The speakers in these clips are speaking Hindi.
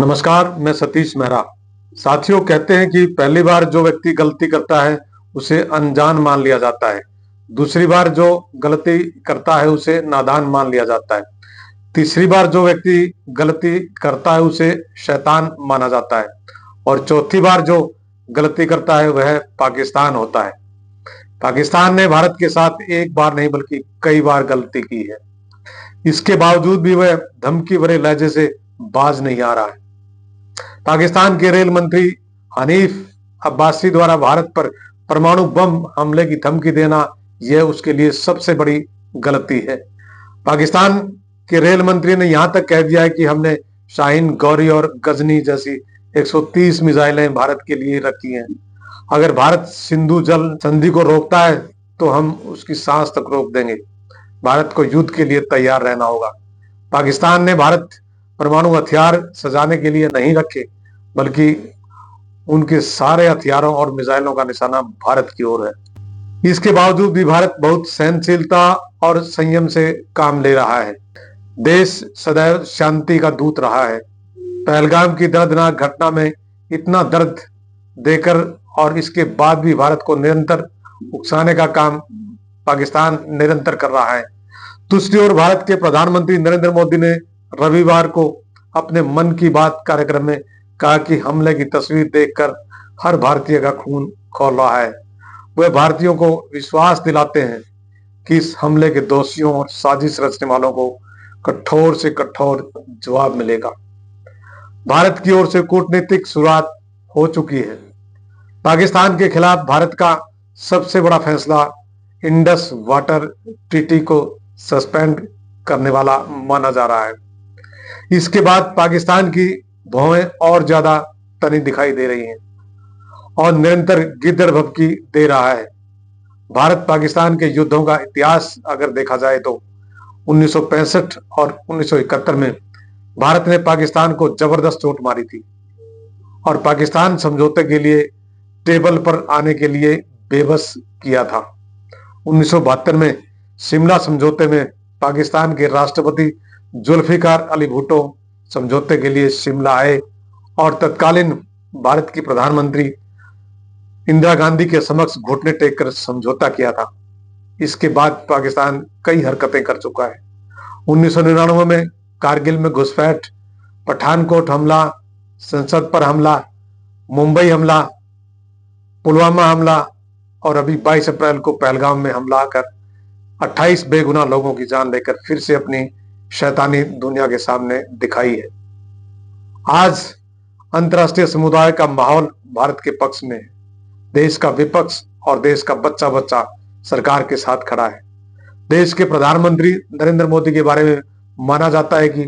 नमस्कार, मैं सतीश मेहरा। साथियों, कहते हैं कि पहली बार जो व्यक्ति गलती करता है उसे अनजान मान लिया जाता है। दूसरी बार जो गलती करता है उसे नादान मान लिया जाता है। तीसरी बार जो व्यक्ति गलती करता है उसे शैतान माना जाता है। और चौथी बार जो गलती करता है वह पाकिस्तान होता है। पाकिस्तान ने भारत के साथ एक बार नहीं बल्कि कई बार गलती की है। इसके बावजूद भी वह धमकी भरे लहजे से बाज नहीं आ रहा है। पाकिस्तान के रेल मंत्री हनीफ अब्बासी द्वारा भारत पर परमाणु बम हमले की धमकी देना यह उसके लिए सबसे बड़ी गलती है। पाकिस्तान के रेल मंत्री ने यहां तक कह दिया है कि हमने शाहीन, गौरी और गजनी जैसी 130 मिसाइलें भारत के लिए रखी हैं। अगर भारत सिंधु जल संधि को रोकता है तो हम उसकी सांस तक रोक देंगे। भारत को युद्ध के लिए तैयार रहना होगा। पाकिस्तान ने भारत परमाणु हथियार सजाने के लिए नहीं रखे, बल्कि उनके सारे हथियारों और मिसाइलों का निशाना भारत की ओर है। इसके बावजूद भी भारत बहुत सहनशीलता और संयम से काम ले रहा है। देश सदैव शांति का दूत रहा है। पहलगाम की दर्दनाक घटना में इतना दर्द देकर और इसके बाद भी भारत को निरंतर उकसाने का काम पाकिस्तान निरंतर कर रहा है। दूसरी ओर भारत के प्रधानमंत्री नरेंद्र मोदी ने रविवार को अपने मन की बात कार्यक्रम में कहा कि हमले की तस्वीर देखकर हर भारतीय का खून खौल रहा है। वह भारतीयों को विश्वास दिलाते हैं कि इस हमले के दोषियों और साजिश रचने वालों को कठोर से कठोर जवाब मिलेगा। भारत की ओर से कूटनीतिक शुरुआत हो चुकी है। पाकिस्तान के खिलाफ भारत का सबसे बड़ा फैसला इंडस वाटर ट्रीटी को सस्पेंड करने वाला माना जा रहा है। इसके बाद पाकिस्तान की भौहें और ज्यादा तनी दिखाई दे रही हैं और निरंतर गिद्दड़ भभकी दे रहा है। भारत पाकिस्तान के युद्धों का इतिहास अगर देखा जाए तो 1965 और 1971 में भारत ने पाकिस्तान को जबरदस्त चोट मारी थी और पाकिस्तान समझौते के लिए टेबल पर आने के लिए बेबस किया था। 1972 में शिमला समझौते में पाकिस्तान के राष्ट्रपति जुल्फिकार अली भुट्टो समझौते के लिए शिमला आए और तत्कालीन भारत की प्रधानमंत्री इंदिरा गांधी के समक्ष घुटने टेक कर समझौता किया था। इसके बाद पाकिस्तान कई हरकतें कर चुका है। 1999 में कारगिल में घुसपैठ, पठानकोट हमला, संसद पर हमला, मुंबई हमला, पुलवामा हमला और अभी 22 अप्रैल को पहलगाम में हमला कर 28 बेगुनाह लोगों की जान लेकर फिर से अपनी शैतानी दुनिया के सामने दिखाई है। आज अंतर्राष्ट्रीय समुदाय का माहौल भारत के पक्ष में है। देश का विपक्ष और देश का बच्चा बच्चा सरकार के साथ खड़ा है। देश के प्रधानमंत्री नरेंद्र मोदी के बारे में माना जाता है कि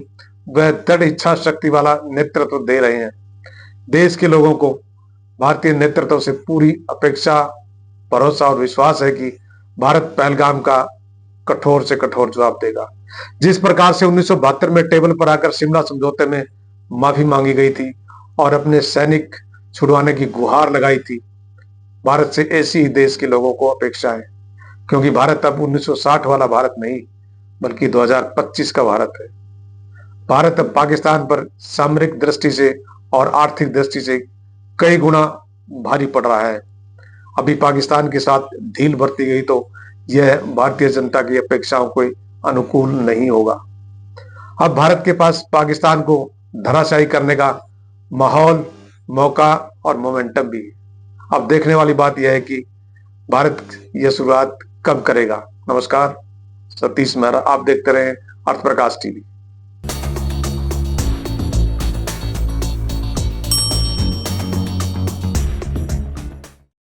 वह दृढ़ इच्छा शक्ति वाला नेतृत्व दे रहे हैं। देश के लोगों को भारतीय नेतृत्व से पूरी अपेक्षा, भरोसा और विश्वास है कि भारत पहलगाम का कठोर से कठोर जवाब देगा। जिस प्रकार से 1972 में टेबल पर आकर शिमला समझौते में माफी मांगी गई थी और अपने सैनिक छुड़वाने की गुहार लगाई थी, भारत से ऐसी ही देश के लोगों को अपेक्षा है, क्योंकि भारत अब 1960 वाला भारत नहीं बल्कि 2025 का भारत है। भारत अब पाकिस्तान पर सामरिक दृष्टि से और आर्थिक दृष्टि से कई गुना भारी पड़ रहा है। अभी पाकिस्तान के साथ ढील बरती गई तो यह भारतीय जनता की अपेक्षाओं को अनुकूल नहीं होगा। अब भारत के पास पाकिस्तान को धराशायी करने का माहौल, मौका और मोमेंटम भी है। अब देखने वाली बात यह है कि भारत यह शुरुआत कब करेगा। नमस्कार, सतीश मेहरा। आप देखते रहे अर्थ प्रकाश टीवी।